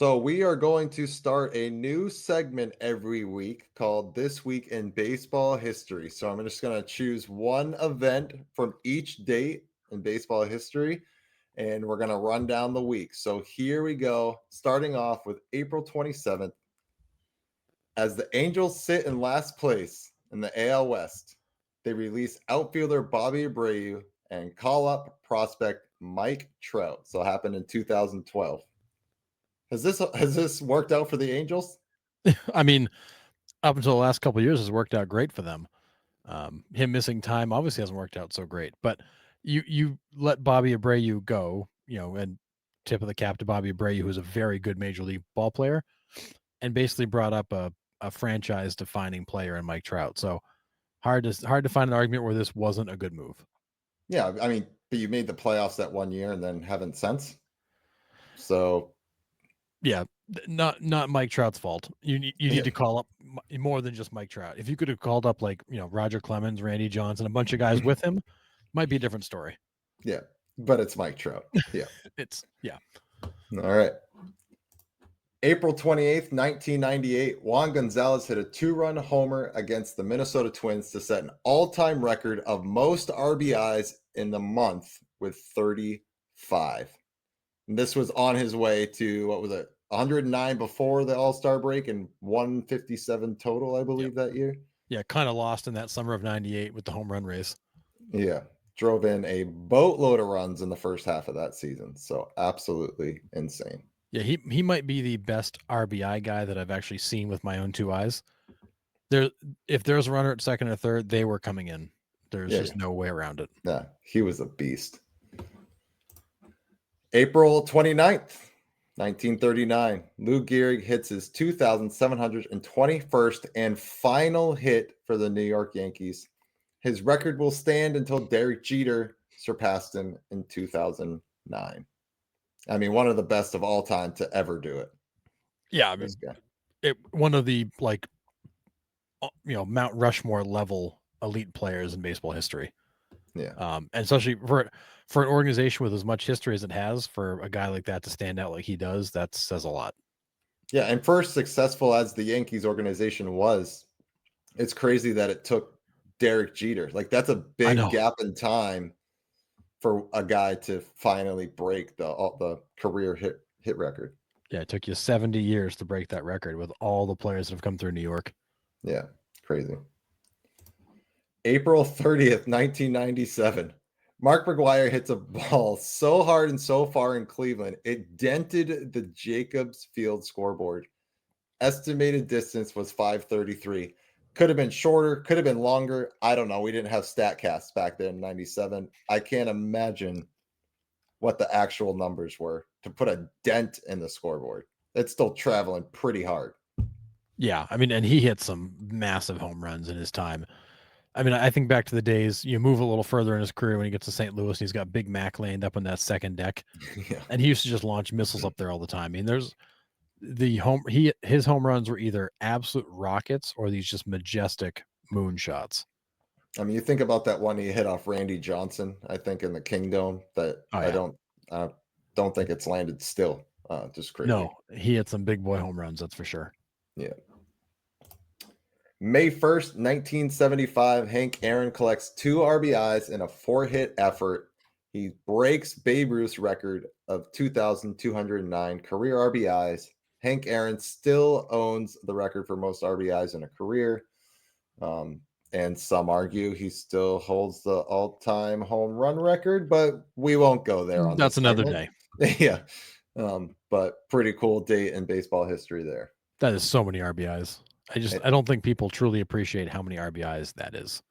So, we are going to start a new segment every week called This Week in Baseball History. So, I'm just going to choose one event from each date in baseball history, and we're going to run down the week. So, here we go, starting off with April 27th. As the Angels sit in last place in the AL West, they release outfielder Bobby Abreu and call up prospect Mike Trout. So, it happened in 2012. Has this worked out for the Angels? I mean, up until the last couple of years, has worked out great for them. Him missing time obviously hasn't worked out so great, but you let Bobby Abreu go, and tip of the cap to Bobby Abreu, who's a very good major league ball player, and basically brought up a franchise defining player in Mike Trout. So hard to find an argument where this wasn't a good move. Yeah, I mean, but you made the playoffs that one year and then haven't since. So, Yeah, not Mike Trout's fault. You yeah, need to call up more than just Mike Trout. If you could have called up like Roger Clemens, Randy Johnson, a bunch of guys with him, might be a different story. yeah, but it's Mike Trout. Yeah. It's yeah. All right. April 28th, 1998, Juan Gonzalez hit a two-run homer against the Minnesota Twins to set an all-time record of most RBIs in the month with 35. And this was on his way to, what was it, 109 before the All-Star break and 157 total, I Yep. believe, that year. Yeah, kinda lost in that summer of '98 with the home run race. Yeah. Drove in a boatload of runs in the first half of that season. So absolutely insane. Yeah, he might be the best RBI guy that I've actually seen with my own 2 eyes. There if there's a runner at second or third, they were coming in. There's Yeah. just no way around it. Yeah. He was a beast. April 29th, 1939. Lou Gehrig hits his 2,721st and final hit for the New York Yankees. His record will stand until Derek Jeter surpassed him in 2009. I mean, one of the best of all time to ever do it. Yeah, I This mean, guy. one of the, like, Mount Rushmore level elite players in baseball history. Yeah. And especially for an organization with as much history as it has, for a guy like that to stand out like he does, that says a lot. Yeah, and first successful as the Yankees organization was, it's crazy that it took Derek Jeter. Like that's a I big know. gap in time for a guy to finally break the career hit record. Yeah, it took you 70 years to break that record with all the players that have come through New York. Yeah, crazy. April 30th, 1997. Mark McGuire hits a ball so hard and so far in Cleveland, it dented the Jacobs Field scoreboard. Estimated distance was 533. Could have been shorter, could have been longer. I don't know. We didn't have StatCast back then in 97. I can't imagine what the actual numbers were to put a dent in the scoreboard. It's still traveling pretty hard. Yeah, I mean, and he hit some massive home runs in his time. I mean, I think back to the days you move a little further in his career when he gets to St. Louis and he's got Big Mac laying up on that second deck, Yeah. and he used to just launch missiles up there all the time. I mean, there's the home he his home runs were either absolute rockets or these just majestic moonshots. I mean, you think about that one he hit off Randy Johnson, I think in the Kingdom that Oh I yeah, don't think it's landed still. Just crazy. no, he hit some big boy home runs, that's for sure. Yeah. May 1st, 1975, Hank Aaron collects two RBIs in a four-hit effort. He breaks Babe Ruth's record of 2,209 career RBIs. Hank Aaron still owns the record for most RBIs in a career. Um, and some argue he still holds the all-time home run record, but we won't go there on That's this another segment. day. Yeah. But pretty cool date in baseball history there. That is so many RBIs. Eh, I don't think people truly appreciate how many RBIs that is.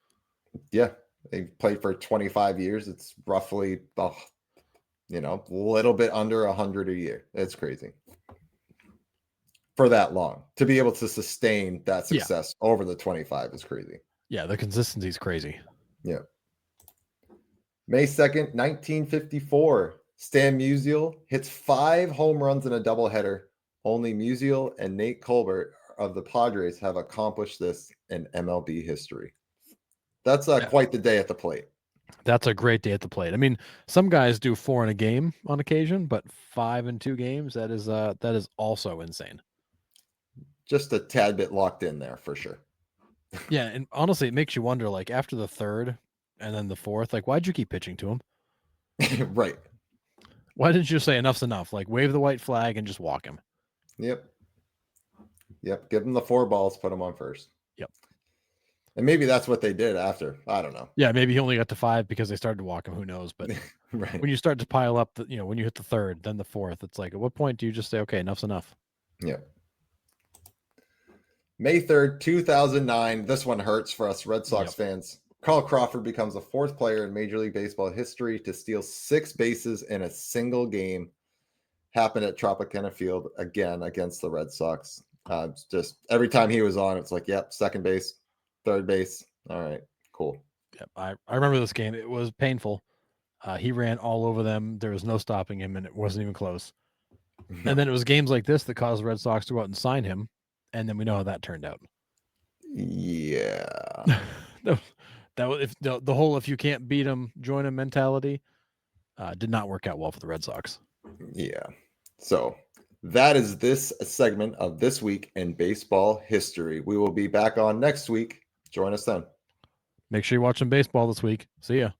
Yeah. They played for 25 years. It's roughly, a little bit under 100 a year. It's crazy for that long. To be able to sustain that Yeah, success over the 25 is crazy. yeah, the consistency is crazy. Yeah. May 2nd, 1954, Stan Musial hits 5 home runs in a doubleheader. Only Musial and Nate Colbert of the Padres have accomplished this in MLB history. That's Yeah. quite the day at the plate. That's a great day at the plate. I mean, some guys do 4 in a game on occasion, but 5 in 2 games, that is also insane. Just a tad bit locked in there for sure. Yeah, and honestly, it makes you wonder, like, after the 3rd and then the 4th, like, why'd you keep pitching to him? Right. Why didn't you say enough's enough? Like, wave the white flag and just walk him. Yep. Yep. Give them the 4 balls, put them on first. Yep. And maybe that's what they did after. I don't know. Yeah, maybe he only got to 5 because they started to walk him, who knows, but Right. when you start to pile up when you hit the 3rd, then the 4th, it's like, at what point do you just say, "Okay, enough's enough?" Yep. May 3rd, 2009. This one hurts for us Red Sox Yep. fans. Carl Crawford becomes the 4th player in Major League Baseball history to steal 6 bases in a single game. Happened at Tropicana Field again against the Red Sox. Just every time he was on, it's like, yep, second base, third base. All right, cool. Yep, I remember this game. It was painful. He ran all over them. There was no stopping him, and it wasn't even close. No. And then it was games like this that caused the Red Sox to go out and sign him, and then we know how that turned out. Yeah. That was if the whole "if you can't beat them, join them" mentality did not work out well for the Red Sox. Yeah. So that is this segment of This Week in Baseball History. We will be back on next week. Join us then. Make sure you watch some baseball this week. See ya.